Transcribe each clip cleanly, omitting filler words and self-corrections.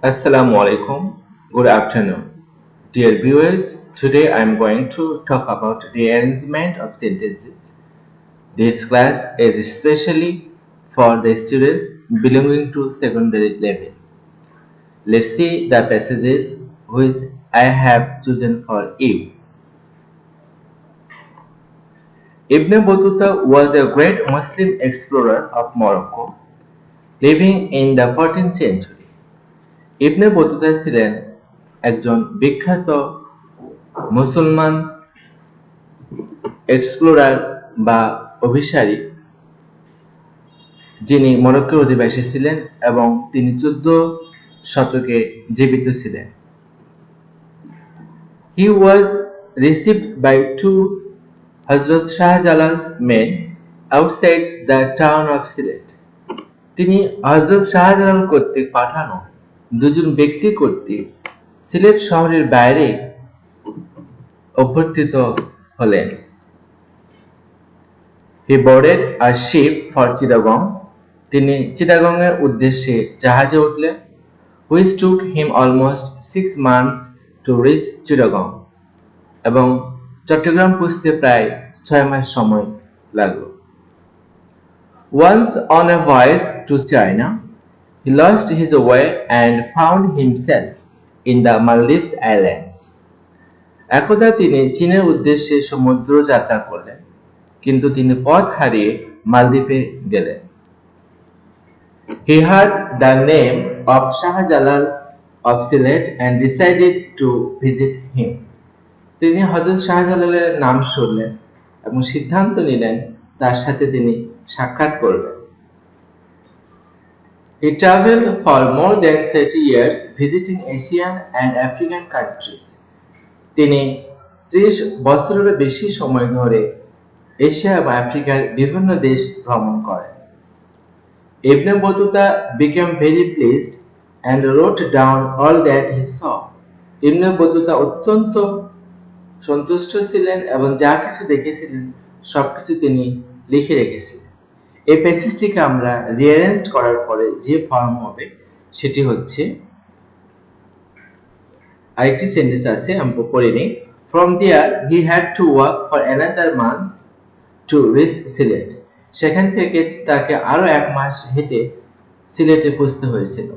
Assalamu alaikum. Good afternoon. Dear viewers, today I am going to talk about the arrangement of sentences. This class is especially for the students belonging to secondary level. Let's see the passages which I have chosen for you. Ibn Battuta was a great Muslim explorer of Morocco, living in the 14th century. Ibn Battuta ছিলেন একজন বিখ্যাত মুসলমান explorer বা অভিসারী যিনি মরক্কোর অধিবাসী ছিলেন এবং তিনি 14 শতকে জীবিত ছিলেন। He was received by two Hazrat শাহজালাল's men outside the town of Sylhet. তিনি হযরত শাহজালাল কর্তৃক পাঠানো দুজন ব্যক্তি কর্তৃক সিলেট শহরের বাইরে অভ্যর্থিত হলেন। He boarded a ship for Chittagong. তিনি চিটাগংয়ের উদ্দেশ্যে জাহাজে উঠলেন, which took him almost 6 months to reach Chittagong. এবং চট্টগ্রাম পৌঁছতে প্রায় 6 মাস সময় লাগলো। Once on a voyage to China, he lost his way and found himself in the Maldives Islands. একদা তিনি চীনের উদ্দেশ্যে সমুদ্র যাত্রা করলেন, কিন্তু তিনি পথ হারিয়ে মালদ্বীপে গেলেন। He heard the name of Shah Jalal of Sylhet and decided to visit him. তিনি হযরত শাহজালালের নাম শুনলেন এবং সিদ্ধান্ত নিলেন তার সাথে তিনি সাক্ষাৎ করবেন। He traveled for more than 30 years visiting Asian and African countries. তিনি 30 বছরেরও বেশি সময় ধরে এশিয়া এবং আফ্রিকার বিভিন্ন দেশ ভ্রমণ করেন। Ibn Battuta became very pleased and wrote down all that he saw. Ibn Battuta অত্যন্ত সন্তুষ্ট ছিলেন এবং যা কিছু দেখেছিলেন সবকিছু তিনি লিখে রেখেছিলেন। এই প্যাসেজটিকে আমরা রিঅ্যারেঞ্জ করার পরে যে ফর্ম হবে সেটি হচ্ছে, আরেকটি সেন্টেন্স আছে আমি পড়ে নিই। From there he had to walk for another month to reach Sylhet. সেখান থেকে তাকে আরো 1 মাস হেঁটে সিলেটে পৌঁছতে হয়েছিল।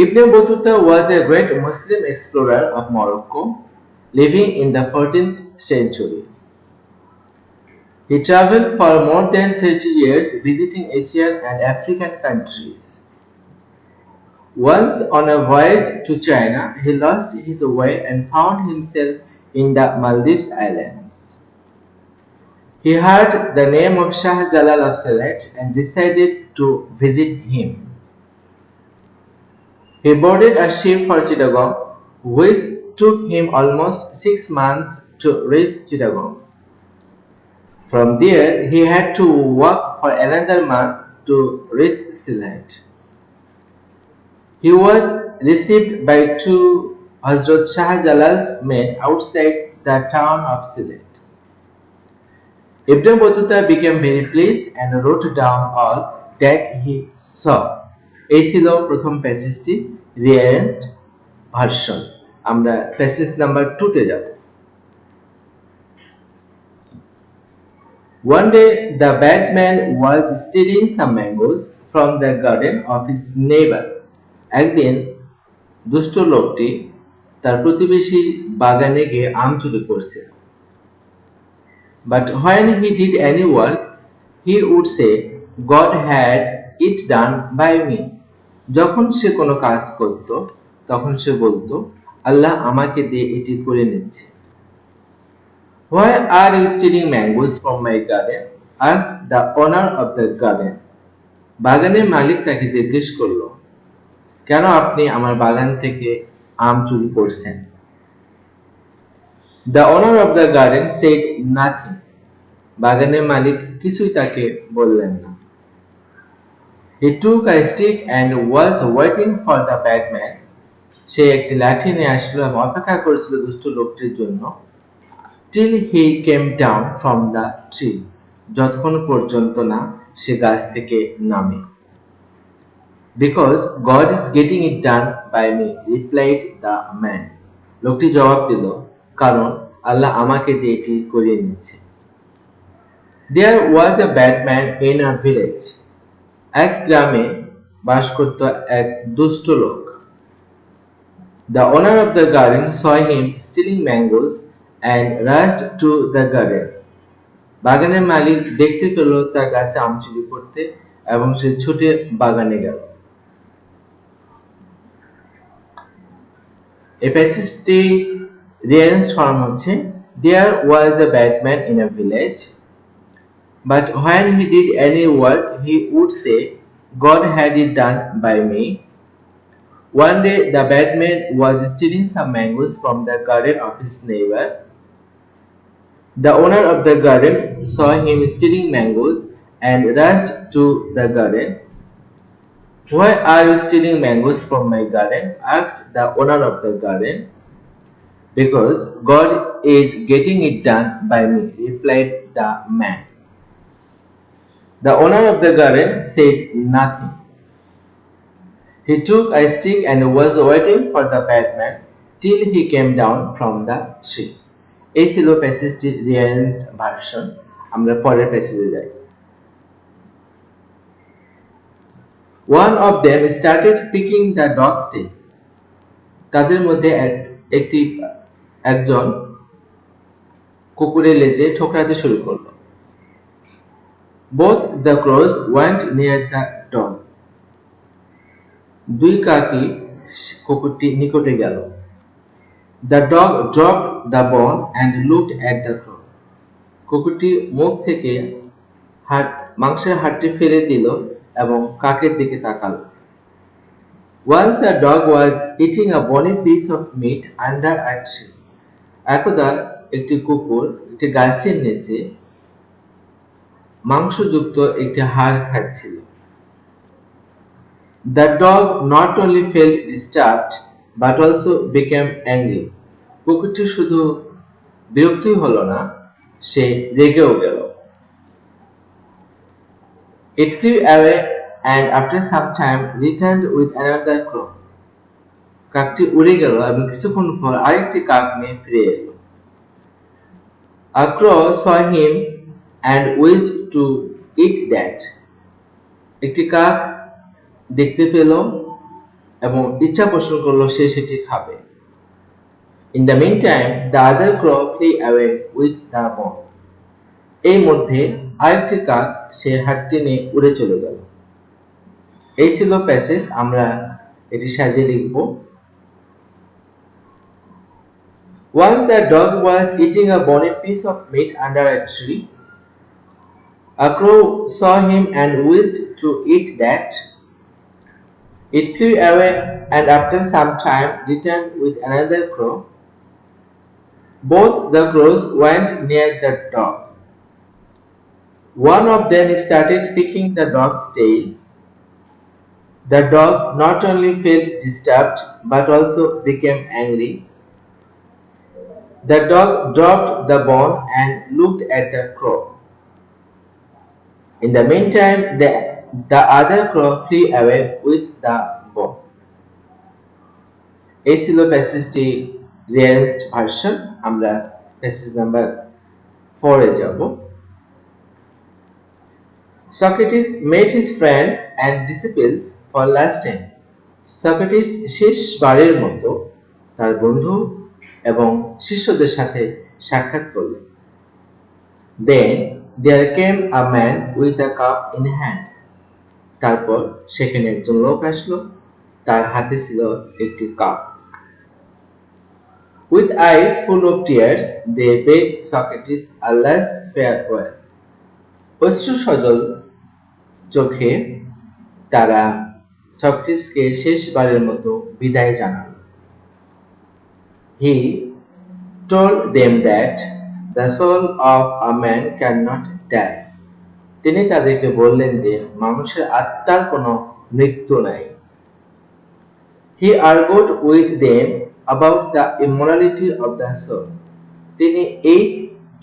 Ibn Battuta was a great Muslim explorer of Morocco, living in the 14th century. He traveled for more than 30 years visiting Asian and African countries. Once on a voyage to China, he lost his way and found himself in the Maldives Islands. He heard the name of Shah Jalal of Sylhet and decided to visit him. He boarded a ship for Chittagong, which took him almost 6 months to reach Chittagong. From there, he had to walk for another month to reach Sylhet. He was received by two Hazrat Shah Jalal's men outside the town of Sylhet. Ibn Battuta became very pleased and wrote down all that he saw. এই ছিল প্রথম প্যাসেজটি, রিঅ্যারেঞ্জড version. আমরা passage number 2 তে যাব। One day the bad man was stealing some mangoes from the garden of his neighbor. একদিন দুষ্ট লোকটি তার প্রতিবেশী বাগানে গিয়ে আম চুরি করছিল। But when he did any work, he would say, God had it done by me. যখন সে কোনো কাজ করত তখন সে বলতো, আল্লাহ আমাকে দিয়ে এটি করে নিচ্ছে। Why are you stealing mangoes from my garden? asked the owner of the garden. বাগানের মালিক তাকে জিজ্ঞেস করলো, কেন আপনি আমার বাগান থেকে আম চুরি করছেন? The owner of the garden said nothing. বাগানের মালিক কিছুই তাকে বললেন না। He took a stick and was waiting for the bad man. সে একটি লাঠি নিয়ে আসলো এবং অপেক্ষা করেছিল দুষ্ট লোকটির জন্য, till he came down from the tree. যতক্ষণ পর্যন্ত না সে গাছ থেকে নামে। Because God is getting it done by me, replied the man. লোকটি জবাব দিল, কারণ আল্লাহ আমাকে দিয়ে এটি করিয়ে নিচ্ছে। There was a bad man in a village. এক গ্রামে বাস করত এক দুষ্ট লোক। The owner of the garden saw him stealing mangoes and rushed to the garden. বাগানের মালিক দেখতে পেল তার গাছে আম চুরি করতে এবং সে ছুটে বাগানে গেল। এই প্যাসেজটি রিঅ্যারেঞ্জড ফর্ম হচ্ছে There was a bad man in a village, but when he did any work he would say, God had it done by me. One day the bad man was stealing some mangoes from the garden of his neighbor. The owner of the garden saw him stealing mangoes and rushed to the garden. Why are you stealing mangoes from my garden? Asked the owner of the garden. Because God is getting it done by me, replied the man. The owner of the garden said nothing. He took a stick and was waiting for the bad man till he came down from the tree. এই ছিল প্যাসেজটির রিঅ্যারেঞ্জড version. আমরা পরের প্যাসেজে যাই। One of them started picking the dog's tail. তাদের মধ্যে একজন কুকুরের লেজে ঠোকরাতে শুরু করলো। Both the crows went near the dog. দুই কাকই কুকুরটি নিকটে গেল। The dog dropped the bone and looked at the crow. কুকুরটি মুখ থেকে মাংসের হাড়টি ফেলে দিল এবং কাকের দিকে তাকালো। Once a dog was eating a bony piece of meat under a tree. একদা একটি কুকুর একটি গাছের নিচে মাংসযুক্ত একটি হাড় খাচ্ছিল। The dog not only felt disturbed but also became angry. কুকুরটি শুধু বিরক্তই হলো না, সে রেগেও গেল। It flew away and after some time returned with another crow. কাকটি উড়ে গেল এবং কিছুক্ষণ পর আরেকটি কাক নিয়ে ফিরে এলো। A crow saw him and wished to eat that. একটি কাক দেখতে পেল এবং ইচ্ছা পোষণ করলো সে সেটি খাবে। In the meantime, the other crow flew away with the bone. এই মধ্যে আরেকটি কাক সে হাড়টি নিয়ে উড়ে চলে গেল। এই ছিল প্যাসেজ, আমরা এটি সাজিয়ে লিখব। Once a dog was eating a bony piece of meat under a tree. A crow saw him and wished to eat that. It flew away and after some time returned with another crow. Both the crows went near the dog. One of them started picking the dog's tail. The dog not only felt disturbed but also became angry. The dog dropped the bone and looked at the crow. In the meantime, the other crow flew away with the bone. এই ছিল প্যাসেজটি রিঅ্যারেঞ্জড version. আমরা passage number 4 এ যাব। Socrates met his friends and disciples for last time. Socrates শেষবারের মতো তার বন্ধু এবং শিষ্যদের সাথে সাক্ষাৎ করলেন। Then there came a man with a cup in hand. তারপর সেখানে একজন লোক আসলো, তার হাতে ছিল একটি cup. With eyes full of tears, they begged Socrates a last farewell. অশ্রু সজল চোখে তারা সক্রেটিসকে শেষবারের মতো বিদায় জানাল। He told them that the soul of a man cannot die. তিনি তাদেরকে বললেন যে মানুষের আত্মার কোনো মৃত্যু নাই। He argued with them about the immortality of the soul. তিনি এই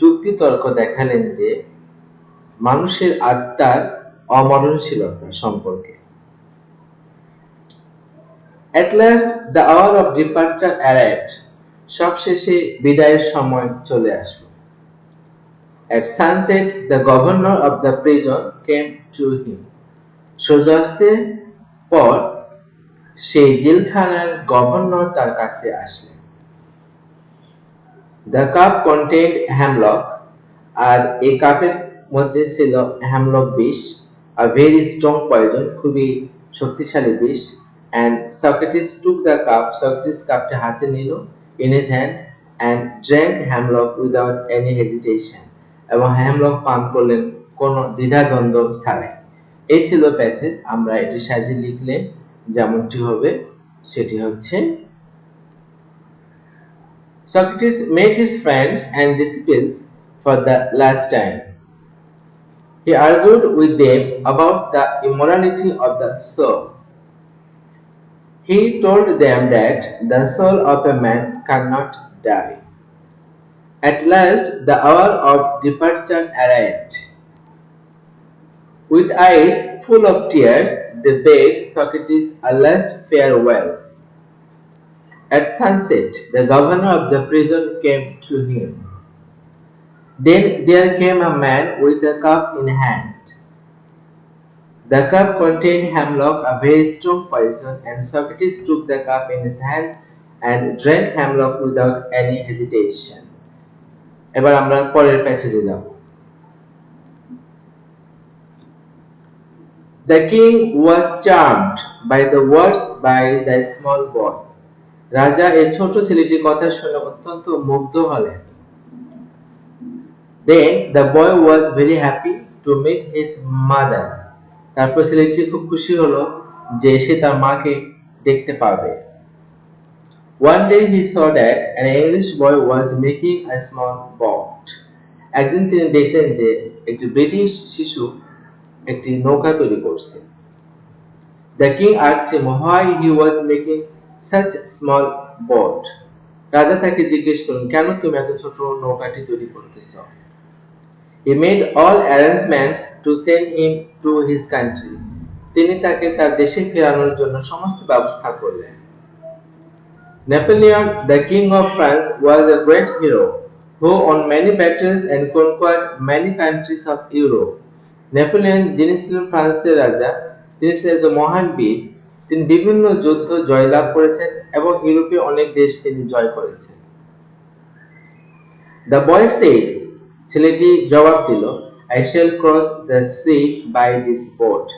যুক্তিতর্ক দেখালেন যে মানুষের আত্মার অমরণশীলতা সম্পর্কে। At last the hour of departure arrived. সবশেষে বিদায়ের সময় চলে আসলো। At sunset the governor of the prison came to him. সূর্যাস্তের পর সেই জেলখানার গভর্নর তার কাছে আসলেন। The cup contained hemlock, আর এই কাপের মধ্যে ছিল হ্যামলক বিষ, a very strong poison, খুবই শক্তিশালী বিষ। And Socrates took the cup, Socrates কাপটি হাতে নিল in his hand and drank hemlock without any hesitation, এবং হ্যামলক পান করলেন কোনো দ্বিধাদ্বন্দ্ব ছাড়াই। এই ছিল প্যাসেজ। আমরা এটি সাজিয়ে লিখলে যেমনটি হবে সেটি হচ্ছে, Socrates met his friends and disciples for the last time. He argued with them about the immorality of the soul. He told them that the soul of a man cannot die. At last the hour of departure arrived. With eyes full of tears, they bade Socrates a last farewell. At sunset, the governor of the prison came to him. Then there came a man with a cup in hand. The cup contained hemlock, a very strong poison, and Socrates took the cup in his hand and drank hemlock without any hesitation. এবার আমরা পরের প্যাসেজে যাব। The king was charmed by the words by the small boy. রাজা এই ছোট ছেলেটির কথা শুনে অত্যন্ত মুগ্ধ হলেন। Then the boy was very happy to meet his mother. তারপর ছেলেটি খুব খুশি হলো যে সে তার মাকে দেখতে পাবে। One day he saw that an English boy was making a small boat. একদিন তিনি দেখলেন যে একটি ব্রিটিশ শিশু একটি নৌকা তৈরি করছে। The king asked him why he was making such small boat. রাজা তাকে জিজ্ঞেস করলেন, কেন তুমি এত ছোট নৌকাটি তৈরি করতেছ? He made all arrangements to send him to his country. তিনি তাকে তার দেশে ফেরানোর জন্য সমস্ত ব্যবস্থা করলেন। Napoleon, the king of France, was a great hero who won many battles and conquered many countries of Europe. Napoleon, যিনি ছিলেন ফ্রান্সের রাজা, তিনি ছিলেন একজন মহান বীর। তিনি বিভিন্ন যুদ্ধ জয়লাভ করেছেন এবং ইউরোপীয় অনেক দেশ তিনি জয় করেছেন। The boy said, ছেলেটি জবাব দিল, I shall cross the sea by this boat.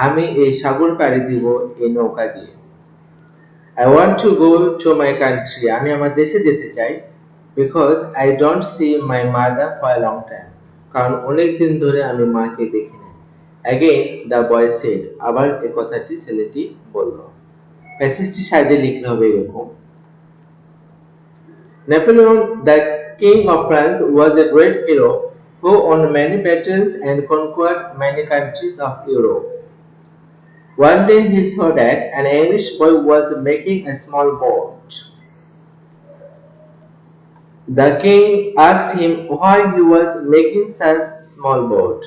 আমি এই সাগর পাড়ি দিব এই নৌকা দিয়ে। I want to go to my country. আমি আমার দেশে যেতে চাই because I don't see my mother for a long time. কারণ অনেক দিন ধরে আমি মাকে দেখি না। Again the boy said. আবার এই কথাটি ছেলেটি বলল। প্যাসেজটি সাজিয়ে লিখলে হবে এরকম। Napoleon, the king of France, was a great hero who won many battles and conquered many countries of Europe. One day he saw that an English boy was making a small boat. The king asked him why he was making such small boat.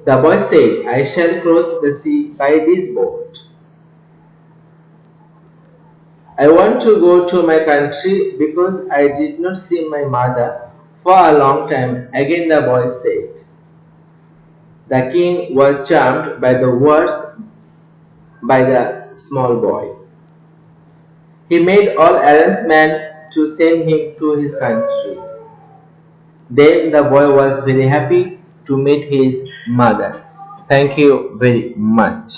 The boy said, I shall cross the sea by this boat. I want to go to my country because I did not see my mother for a long time. Again the boy said. The king was charmed by the words by the small boy. He made all arrangements to send him to his country. Then the boy was very happy to meet his mother. Thank you very much.